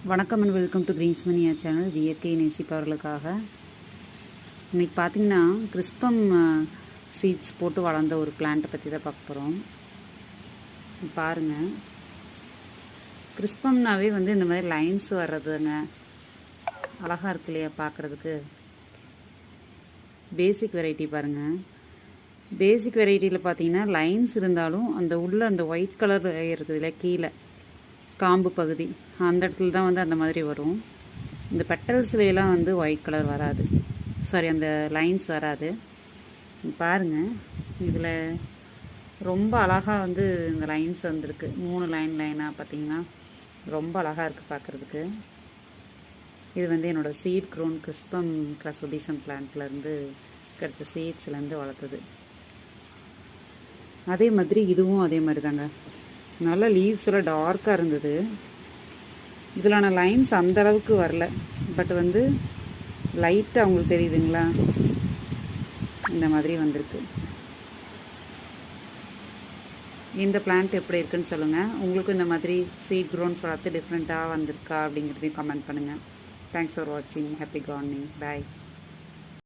வணக்கம் and welcome to Green's மணியா channel. இது இயற்கை நேசிப்பவர்களுக்காக. இன்றைக்கி பார்த்திங்கன்னா கிறிஸ்பம் சீட்ஸ் போட்டு வளர்ந்த ஒரு பிளான்ட்டை பற்றி தான் பார்க்க போகிறோம். பாருங்கள், கிறிஸ்பம்னாவே இந்த மாதிரி லைன்ஸ் வர்றதுங்க அழகாக இருக்கு இல்லையா பார்க்குறதுக்கு. பேசிக் வெரைட்டி பாருங்கள். பேசிக் வெரைட்டியில் பார்த்தீங்கன்னா லைன்ஸ் இருந்தாலும் அந்த உள்ள அந்த ஒயிட் கலர் இருக்குது இல்லையா கீழே காம்பு பகுதி, அந்த இடத்துல தான் அந்த மாதிரி வரும். இந்த பெட்டல்ஸ்லாம் ஒயிட் கலர் வராது, சாரி அந்த லைன்ஸ் வராது. பாருங்கள், இதில் ரொம்ப அழகாக இந்த லைன்ஸ் வந்திருக்கு. 3 லைனாக பார்த்திங்கன்னா ரொம்ப அழகாக இருக்குது பார்க்குறதுக்கு. இது என்னோடய சீட் க்ரோன் கிறிஸ்பம் கிரசோபிசம் பிளான்ட்லேருந்து கிடைச்ச சீட்ஸ்லேருந்து வளர்த்தது. அதே மாதிரி இதுவும் அதே மாதிரி தாங்க. நல்ல லீவ்ஸ் எல்லாம் டார்க்காக இருந்தது. இதிலான லைன்ஸ் அந்த அளவுக்கு வரல, பட் லைட்டாக அவங்களுக்கு தெரியுதுங்களா, இந்த மாதிரி வந்திருக்கு. இந்த பிளான்ட் எப்படி இருக்குன்னு சொல்லுங்கள். உங்களுக்கும் இந்த மாதிரி சீட் க்ரோன்ஸ் வளர்த்து டிஃப்ரெண்ட்டாக வந்திருக்கா அப்படிங்கிறதையும் கமெண்ட் பண்ணுங்கள். தேங்க்ஸ் ஃபார் வாட்சிங். Happy gardening. பாய்.